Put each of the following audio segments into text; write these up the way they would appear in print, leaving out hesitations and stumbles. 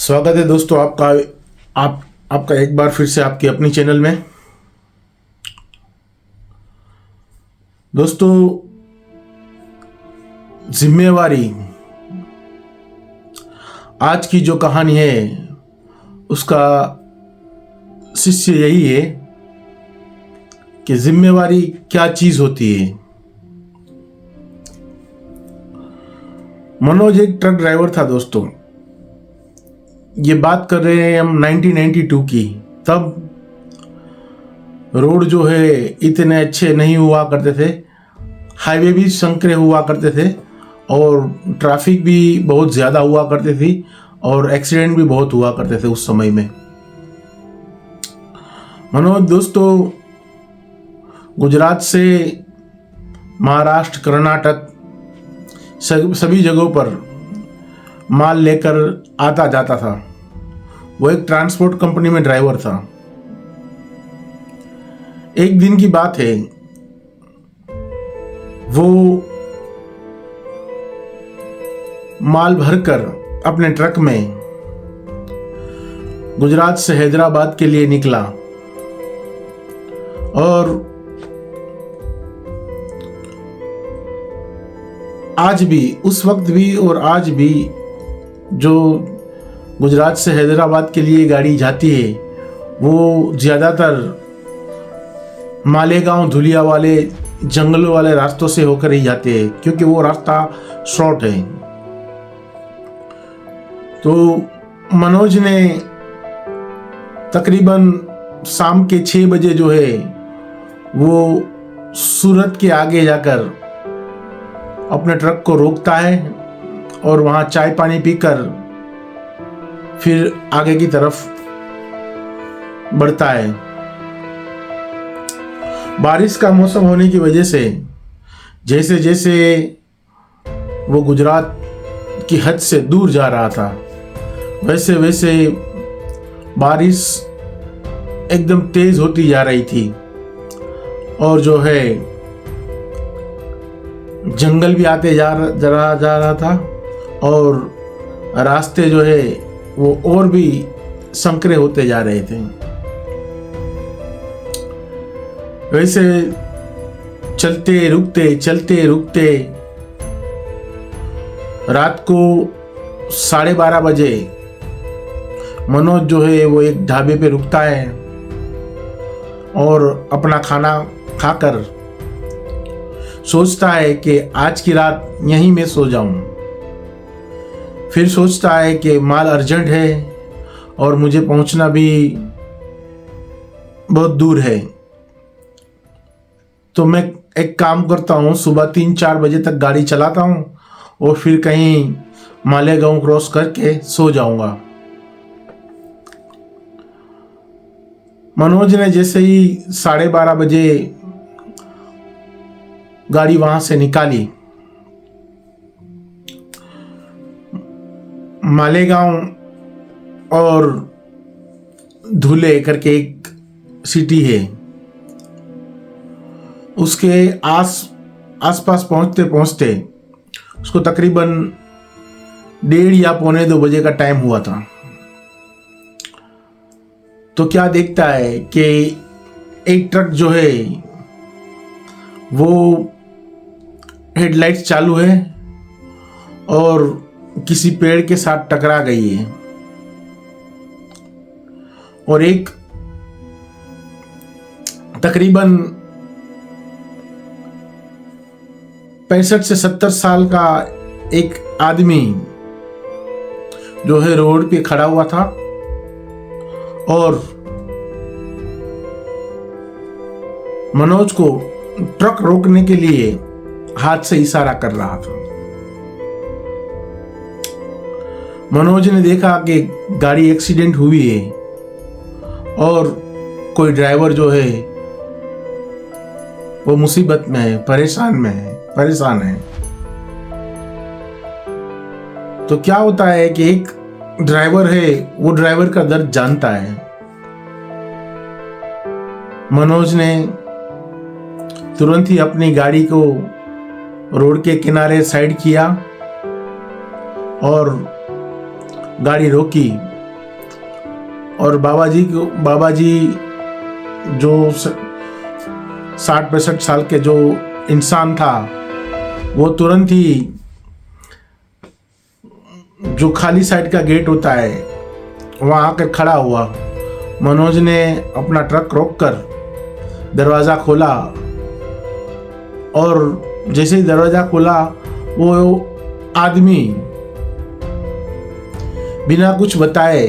स्वागत है दोस्तों आपका एक बार फिर से आपके अपनी चैनल में। दोस्तों, जिम्मेवारी आज की जो कहानी है उसका शिष्य यही है कि जिम्मेवारी क्या चीज होती है। मनोज एक ट्रक ड्राइवर था दोस्तों। ये बात कर रहे हैं हम 1992 की। तब रोड जो है इतने अच्छे नहीं हुआ करते थे, हाईवे भी संकरे हुआ करते थे और ट्रैफिक भी बहुत ज़्यादा हुआ करती थी और एक्सीडेंट भी बहुत हुआ करते थे उस समय में। मनोज दोस्तों गुजरात से महाराष्ट्र, कर्नाटक सभी जगहों पर माल लेकर आता जाता था। वो एक ट्रांसपोर्ट कंपनी में ड्राइवर था। एक दिन की बात है, वो माल भरकर अपने ट्रक में गुजरात से हैदराबाद के लिए निकला और आज भी, उस वक्त भी और आज भी जो गुजरात से हैदराबाद के लिए गाड़ी जाती है वो ज़्यादातर मालेगांव, धुलिया वाले जंगलों वाले रास्तों से होकर ही जाते हैं क्योंकि वो रास्ता शॉर्ट है। तो मनोज ने तकरीबन शाम के 6 बजे जो है वो सूरत के आगे जाकर अपने ट्रक को रोकता है और वहाँ चाय पानी पीकर फिर आगे की तरफ बढ़ता है। बारिश का मौसम होने की वजह से जैसे जैसे वो गुजरात की हद से दूर जा रहा था वैसे वैसे बारिश एकदम तेज होती जा रही थी और जो है जंगल भी आते जा रहा था और रास्ते जो है वो और भी संकरे होते जा रहे थे। वैसे चलते रुकते रात को 12:30 बजे मनोज जो है वो एक ढाबे पे रुकता है और अपना खाना खाकर सोचता है कि आज की रात यहीं में सो जाऊं। फिर सोचता है कि माल अर्जेंट है और मुझे पहुंचना भी बहुत दूर है, तो मैं एक काम करता हूं, सुबह 3-4 बजे तक गाड़ी चलाता हूं और फिर कहीं मालेगांव क्रॉस करके सो जाऊंगा। मनोज ने जैसे ही 12:30 बजे गाड़ी वहां से निकाली, मालेगांव और धुले करके एक सिटी है, उसके आसपास पहुंचते पहुंचते उसको तकरीबन 1:30 या 1:45 बजे का टाइम हुआ था। तो क्या देखता है कि एक ट्रक जो है वो हेडलाइट्स चालू है और किसी पेड़ के साथ टकरा गई है और एक तकरीबन 65 से 70 साल का एक आदमी जो है रोड पे खड़ा हुआ था और मनोज को ट्रक रोकने के लिए हाथ से इशारा कर रहा था। मनोज ने देखा कि गाड़ी एक्सीडेंट हुई है और कोई ड्राइवर जो है वो मुसीबत में है, परेशान है। तो क्या होता है कि एक ड्राइवर है, वो ड्राइवर का दर्द जानता है। मनोज ने तुरंत ही अपनी गाड़ी को रोड के किनारे साइड किया और गाड़ी रोकी और बाबा जी जो 60-65 साल के जो इंसान था, वो तुरंत ही जो खाली साइड का गेट होता है वहाँ आकर खड़ा हुआ। मनोज ने अपना ट्रक रोककर दरवाज़ा खोला और जैसे ही दरवाज़ा खोला वो आदमी बिना कुछ बताए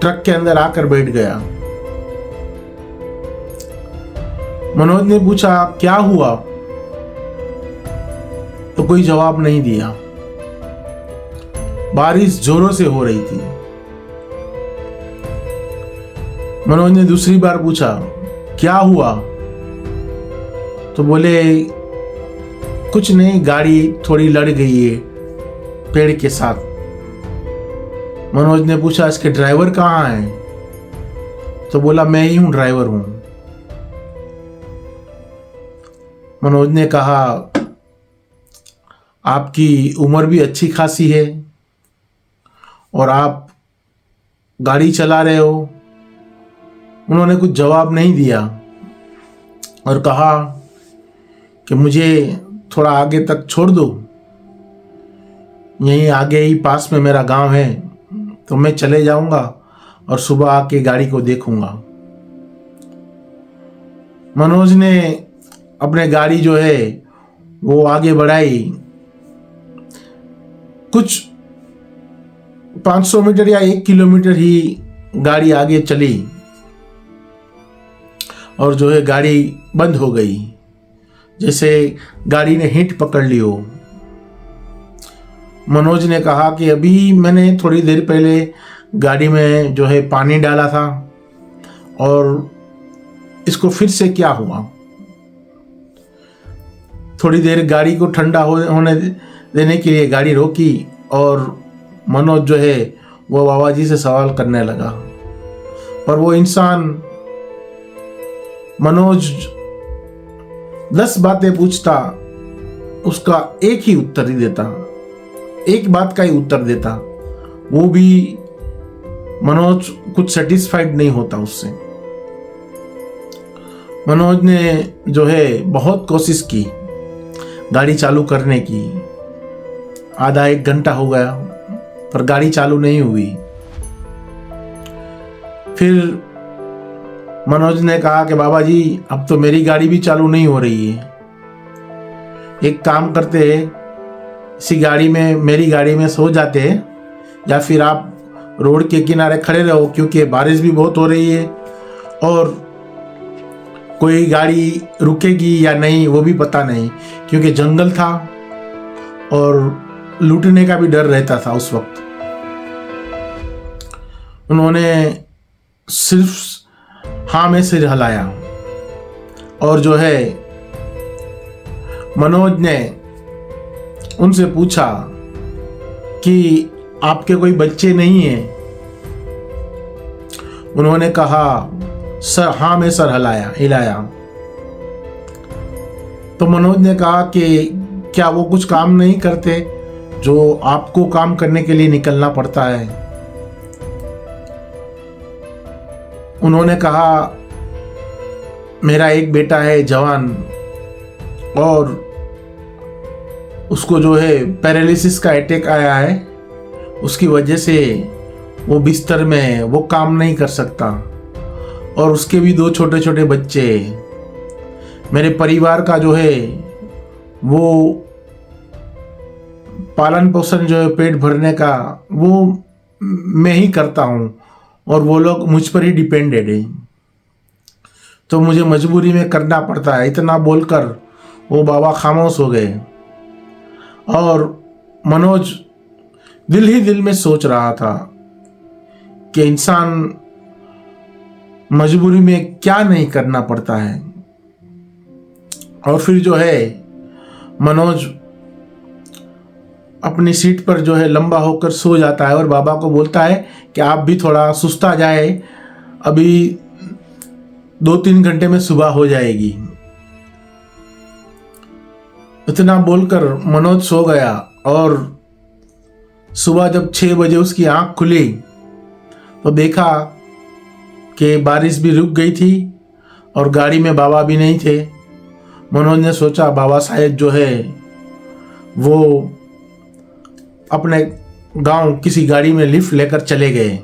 ट्रक के अंदर आकर बैठ गया। मनोज ने पूछा क्या हुआ, तो कोई जवाब नहीं दिया। बारिश जोरों से हो रही थी। मनोज ने दूसरी बार पूछा क्या हुआ, तो बोले कुछ नहीं, गाड़ी थोड़ी लड़ गई है पेड़ के साथ। मनोज ने पूछा इसके ड्राइवर कहाँ हैं, तो बोला मैं ही हूं, ड्राइवर हूं। मनोज ने कहा आपकी उम्र भी अच्छी खासी है और आप गाड़ी चला रहे हो। उन्होंने कुछ जवाब नहीं दिया और कहा कि मुझे थोड़ा आगे तक छोड़ दो, यहीं आगे ही पास में मेरा गांव है, तो मैं चले जाऊंगा और सुबह आके गाड़ी को देखूंगा। मनोज ने अपने गाड़ी जो है वो आगे बढ़ाई। कुछ 500 मीटर या 1 किलोमीटर ही गाड़ी आगे चली और जो है गाड़ी बंद हो गई, जैसे गाड़ी ने हिट पकड़ ली हो। मनोज ने कहा कि अभी मैंने थोड़ी देर पहले गाड़ी में जो है पानी डाला था और इसको फिर से क्या हुआ। थोड़ी देर गाड़ी को ठंडा होने देने के लिए गाड़ी रोकी और मनोज जो है वो बाबा जी से सवाल करने लगा। पर वो इंसान मनोज 10 बातें पूछता, उसका एक ही उत्तर ही देता, एक बात का ही उत्तर देता। वो भी मनोज कुछ सेटिस्फाइड नहीं होता उससे। मनोज ने जो है बहुत कोशिश की गाड़ी चालू करने की। आधा 1 घंटा हो गया पर गाड़ी चालू नहीं हुई। फिर मनोज ने कहा कि बाबा जी अब तो मेरी गाड़ी भी चालू नहीं हो रही है, एक काम करते हैं, इसी गाड़ी में मेरी गाड़ी में सो जाते हैं या फिर आप रोड के किनारे खड़े रहो, क्योंकि बारिश भी बहुत हो रही है और कोई गाड़ी रुकेगी या नहीं वो भी पता नहीं, क्योंकि जंगल था और लूटने का भी डर रहता था उस वक्त। उन्होंने सिर्फ हाँ में सिर हिलाया और जो है मनोज ने उनसे पूछा कि आपके कोई बच्चे नहीं हैं। उन्होंने कहा सर हाँ में सर हिलाया। तो मनोज ने कहा कि क्या वो कुछ काम नहीं करते जो आपको काम करने के लिए निकलना पड़ता है। उन्होंने कहा मेरा एक बेटा है जवान और उसको जो है पैरालिसिस का अटैक आया है, उसकी वजह से वो बिस्तर में वो काम नहीं कर सकता और उसके भी 2 छोटे छोटे बच्चे। मेरे परिवार का जो है वो पालन पोषण जो है पेट भरने का वो मैं ही करता हूँ और वो लोग मुझ पर ही डिपेंडेड है, तो मुझे मजबूरी में करना पड़ता है। इतना बोलकर वो बाबा खामोश हो गए और मनोज दिल ही दिल में सोच रहा था कि इंसान मजबूरी में क्या नहीं करना पड़ता है। और फिर जो है मनोज अपनी सीट पर जो है लंबा होकर सो जाता है और बाबा को बोलता है कि आप भी थोड़ा सुस्ता जाए, अभी 2-3 घंटे में सुबह हो जाएगी। इतना बोलकर मनोज सो गया और सुबह जब 6 बजे उसकी आंख खुली तो देखा कि बारिश भी रुक गई थी और गाड़ी में बाबा भी नहीं थे। मनोज ने सोचा बाबा शायद जो है वो अपने गांव किसी गाड़ी में लिफ्ट लेकर चले गए।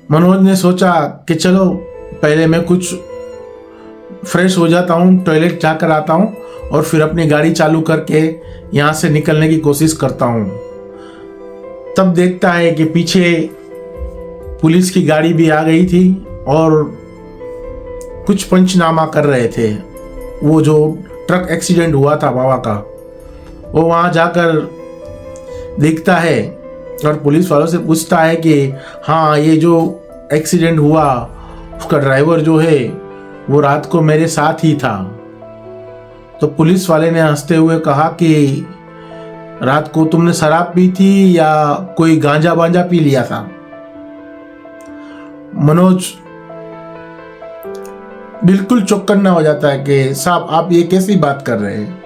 मनोज ने सोचा कि चलो पहले मैं कुछ फ्रेश हो जाता हूँ, टॉयलेट जाकर आता हूँ और फिर अपनी गाड़ी चालू करके यहाँ से निकलने की कोशिश करता हूँ। तब देखता है कि पीछे पुलिस की गाड़ी भी आ गई थी और कुछ पंचनामा कर रहे थे। वो जो ट्रक एक्सीडेंट हुआ था बाबा का, वो वहाँ जाकर देखता है और पुलिस वालों से पूछता है कि हाँ, ये जो एक्सीडेंट हुआ उसका ड्राइवर जो है वो रात को मेरे साथ ही था। तो पुलिस वाले ने हंसते हुए कहा कि रात को तुमने शराब पी थी या कोई गांजा बांजा पी लिया था। मनोज बिल्कुल चौकन्ना हो जाता है कि साहब आप ये कैसी बात कर रहे हैं।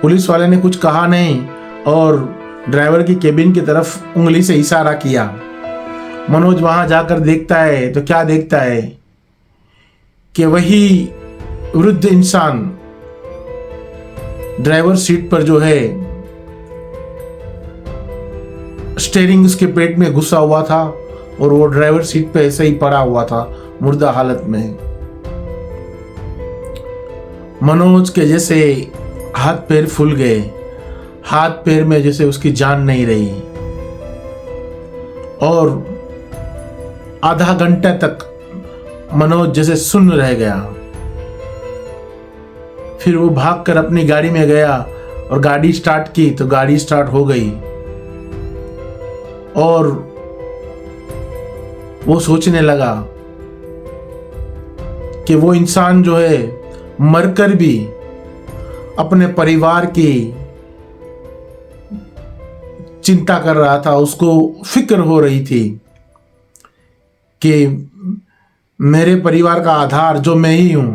पुलिस वाले ने कुछ कहा नहीं और ड्राइवर की केबिन की तरफ उंगली से इशारा किया। मनोज वहां जाकर देखता है तो क्या देखता है कि वही वृद्ध इंसान ड्राइवर सीट पर जो है स्टीयरिंग उसके पेट में घुसा हुआ था और वो ड्राइवर सीट पे ऐसे ही पड़ा हुआ था मुर्दा हालत में। मनोज के जैसे हाथ पैर फूल गए, हाथ पैर में जैसे उसकी जान नहीं रही और आधा घंटा तक मनोज जैसे सुन्न रह गया। फिर वो भागकर अपनी गाड़ी में गया और गाड़ी स्टार्ट की तो गाड़ी स्टार्ट हो गई और वो सोचने लगा कि वो इंसान जो है मरकर भी अपने परिवार की चिंता कर रहा था। उसको फिक्र हो रही थी कि मेरे परिवार का आधार जो मैं ही हूं,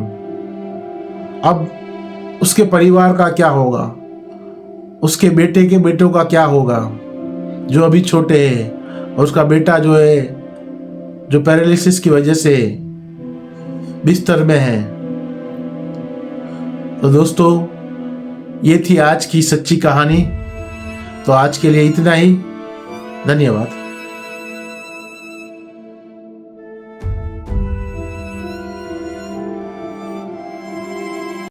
अब उसके परिवार का क्या होगा, उसके बेटे के बेटों का क्या होगा जो अभी छोटे हैं, और उसका बेटा जो है जो पैरालिसिस की वजह से बिस्तर में है। तो दोस्तों, ये थी आज की सच्ची कहानी। तो आज के लिए इतना ही। धन्यवाद।